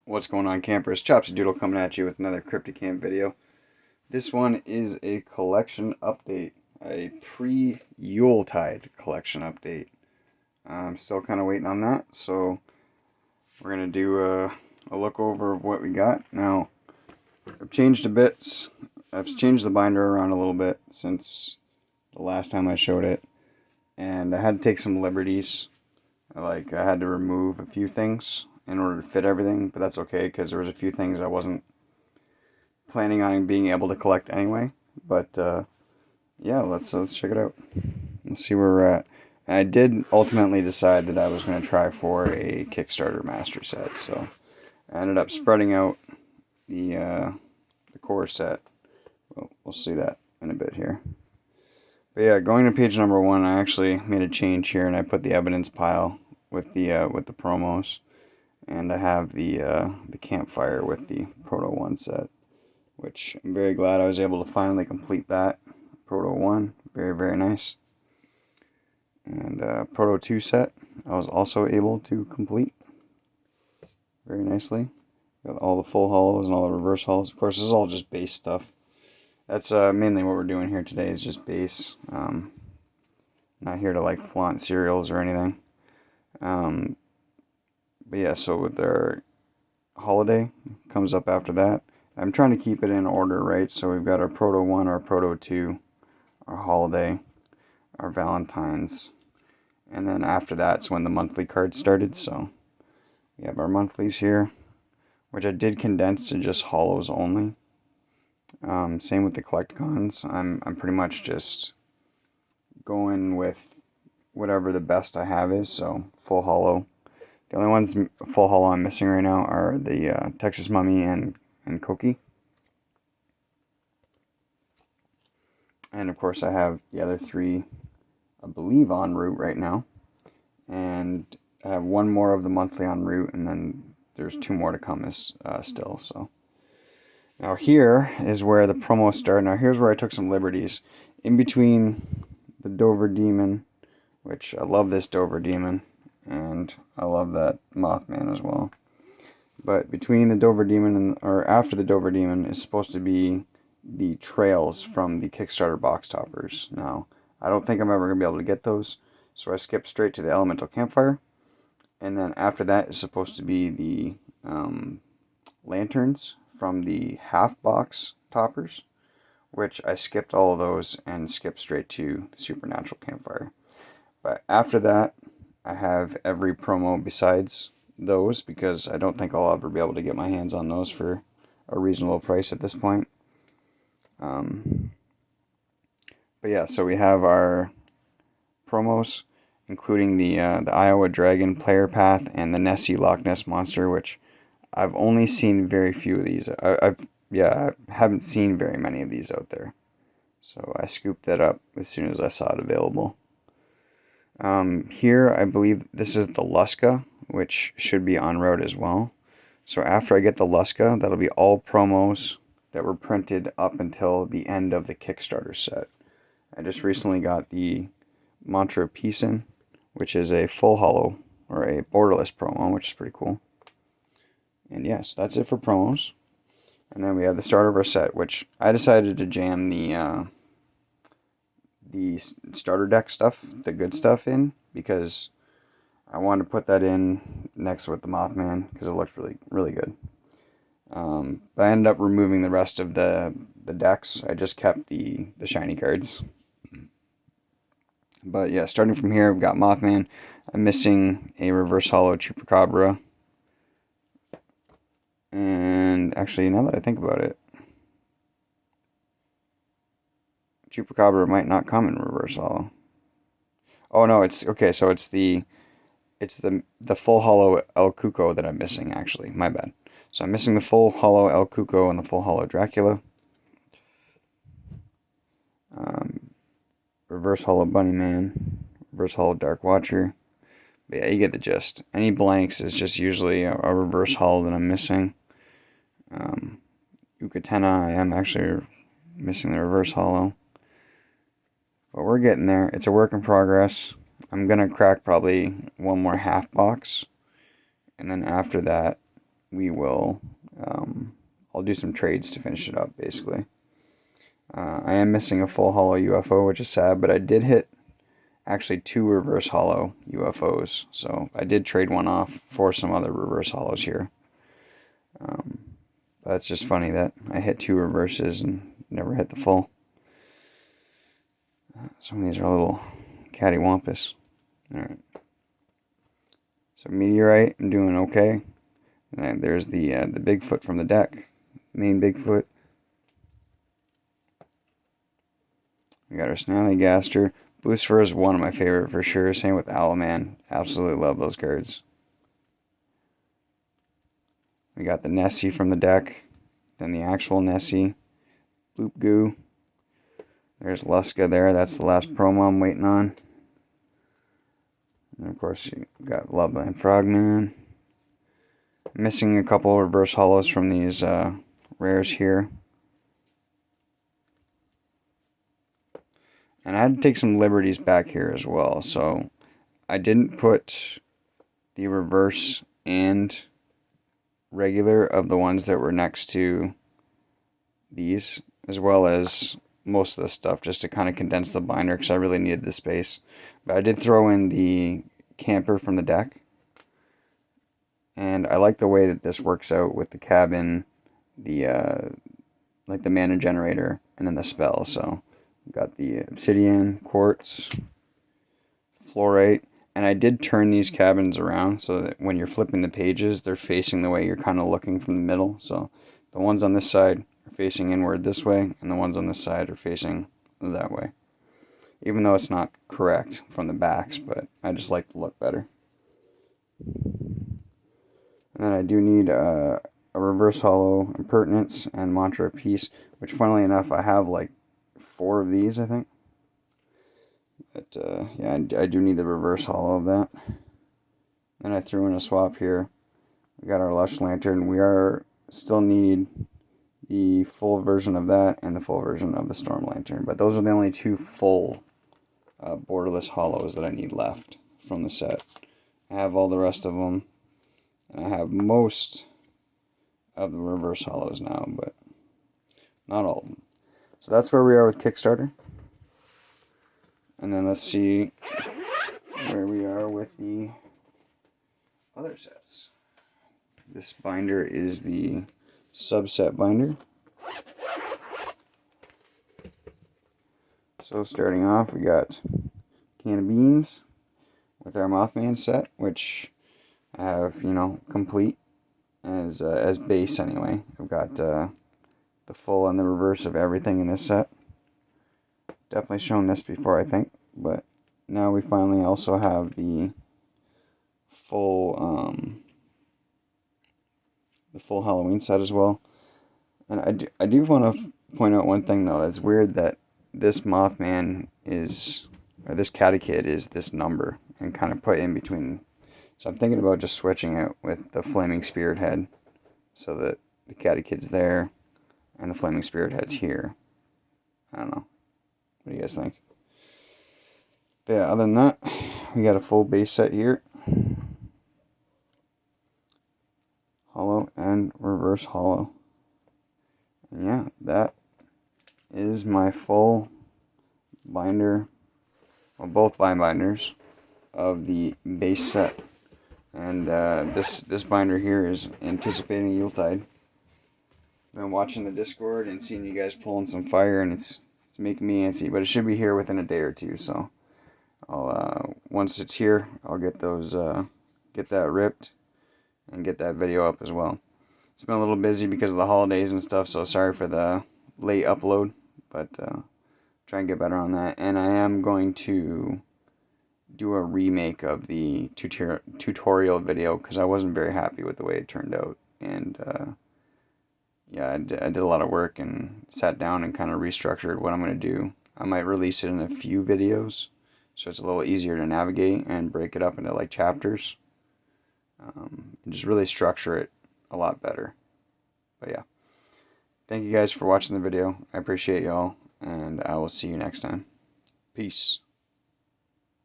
What's going on, campers? Chopsy coming at you with another Cryptid Camp video. This one is a collection update, a Pre Yuletide Collection update. I'm still kind of waiting on that, so we're gonna do a look over of what we got. Now, I've changed a bit. I've changed the binder around a little bit since the last time I showed it, and I had to take some liberties. I had to remove a few things in order to fit everything, but that's okay because there was a few things I wasn't planning on being able to collect anyway. But yeah, let's check it out. Let's see where we're at. And I did ultimately decide that I was going to try for a Kickstarter master set, so I ended up spreading out the core set. We'll see that in a bit here. But yeah, going to page number 1, I actually made a change here, and I put the evidence pile with the promos, and I have the campfire with the Proto 1 set, which I'm very glad I was able to finally complete that. Proto 1, very, very nice. And Proto 2 set, I was also able to complete very nicely. Got all the full hollows and all the reverse hollows. Of course, this is all just base stuff. That's mainly what we're doing here today, is just base. Not here to like flaunt cereals or anything. But yeah, so with their holiday comes up after that. I'm trying to keep it in order, right? So we've got our Proto 1, our Proto 2, our holiday, our Valentine's, and then after that's when the monthly cards started. So we have our monthlies here, which I did condense to just hollows only. Same with the Collecticons. I'm pretty much just going with whatever the best I have is. So full hollow. The only ones full hollow I'm missing right now are the Texas Mummy and Koki. And of course I have the other 3, I believe, en route right now. And I have 1 more of the monthly en route, and then there's 2 more to come still. So now here is where the promos start. Now here's where I took some liberties. In between the Dover Demon, which I love this Dover Demon, and I love that Mothman as well. But between the Dover Demon or after the Dover Demon is supposed to be the trails from the Kickstarter box toppers. Now, I don't think I'm ever going to be able to get those, so I skipped straight to the Elemental Campfire. And then after that is supposed to be the lanterns from the half box toppers, which I skipped all of those and skipped straight to the Supernatural Campfire. But after that, I have every promo besides those, because I don't think I'll ever be able to get my hands on those for a reasonable price at this point. But yeah, so we have our promos, including the Iowa Dragon Player Path and the Nessie Loch Ness Monster, which I've only seen very few of these. I haven't seen very many of these out there. So I scooped that up as soon as I saw it available. Here, I believe this is the Luska, which should be on route as well. So after I get the Luska, that'll be all promos that were printed up until the end of the Kickstarter set. I just recently got the Mantra Peacein, which is a full hollow, or a borderless promo, which is pretty cool. And yes, that's it for promos. And then we have the start of our set, which I decided to jam the starter deck stuff, the good stuff, in, because I wanted to put that in next with the Mothman because it looks really, really good. But I ended up removing the rest of the decks. I just kept the shiny cards. But yeah, starting from here, we've got Mothman. I'm missing a reverse hollow Chupacabra. And actually, now that I think about it, Chupacabra might not come in reverse hollow. Oh no, it's okay. So it's the full hollow El Cuco that I'm missing. Actually, my bad. So I'm missing the full hollow El Cuco and the full hollow Dracula. Reverse hollow Bunnyman, reverse hollow Dark Watcher. But yeah, you get the gist. Any blanks is just usually a reverse hollow that I'm missing. Ukatena, I am actually missing the reverse hollow. But we're getting there. It's a work in progress. I'm going to crack probably 1 more half box. And then after that, we will, I'll do some trades to finish it up, basically. I am missing a full hollow UFO, which is sad, but I did hit actually 2 reverse hollow UFOs, so I did trade one off for some other reverse hollows here. That's just funny that I hit 2 reverses and never hit the full. Some of these are a little cattywampus. Alright. So Meteorite, I'm doing okay. And there's the Bigfoot from the deck. Main Bigfoot. We got our Snallygaster. Blue Sphere is one of my favorite for sure. Same with Owlman. Absolutely love those cards. We got the Nessie from the deck. Then the actual Nessie. Bloop Goo. There's Luska there. That's the last promo I'm waiting on. And of course, you got Loveland Frogman. Missing a couple reverse hollows from these rares here. And I had to take some liberties back here as well. So I didn't put the reverse and regular of the ones that were next to these, as well as most of the stuff, just to kind of condense the binder because I really needed the space. But I did throw in the camper from the deck. And I like the way that this works out with the cabin, the like the mana generator, and then the spell. So we've got the obsidian, quartz, fluorite, and I did turn these cabins around so that when you're flipping the pages, they're facing the way you're kind of looking from the middle. So the ones on this side are facing inward this way, and the ones on this side are facing that way. Even though it's not correct from the backs, but I just like the look better. And then I do need a reverse hollow impertinence and mantra of peace, which funnily enough I have like 4 of these, I think. But yeah, I do need the reverse hollow of that. Then I threw in a swap here. We got our Lush Lantern. We still need the full version of that and the full version of the Storm Lantern. But those are the only 2 full borderless hollows that I need left from the set. I have all the rest of them. And I have most of the reverse hollows now, but not all of them. So that's where we are with Kickstarter. And then let's see where we are with the other sets. This binder is the subset binder. So starting off, we got Can of Beans with our Mothman set, which I have, complete as base anyway. I've got the full and the reverse of everything in this set. Definitely shown this before, I think, but now we finally also have the full Halloween set as well. And I do want to point out one thing though. It's weird that this Mothman or this Catty Kid is this number and kind of put in between. So I'm thinking about just switching it with the Flaming Spirit Head so that the Catty Kid's there and the Flaming Spirit Head's here. I don't know. What do you guys think? But yeah, other than that, we got a full base set here. Hollow and reverse hollow. And yeah, that is my full binder, well, both binders of the base set. And this binder here is anticipating Yuletide. Been watching the Discord and seeing you guys pulling some fire, and it's making me antsy. But it should be here within a day or two. So I'll once it's here, I'll get that ripped and get that video up as well. It's been a little busy because of the holidays and stuff. So sorry for the late upload, but try and get better on that. And I am going to do a remake of the tutorial video because I wasn't very happy with the way it turned out. And yeah, I did a lot of work and sat down and kind of restructured what I'm going to do. I might release it in a few videos so it's a little easier to navigate and break it up into like chapters. And just really structure it a lot better. But yeah, thank you guys for watching the video. I appreciate y'all, and I will see you next time. Peace.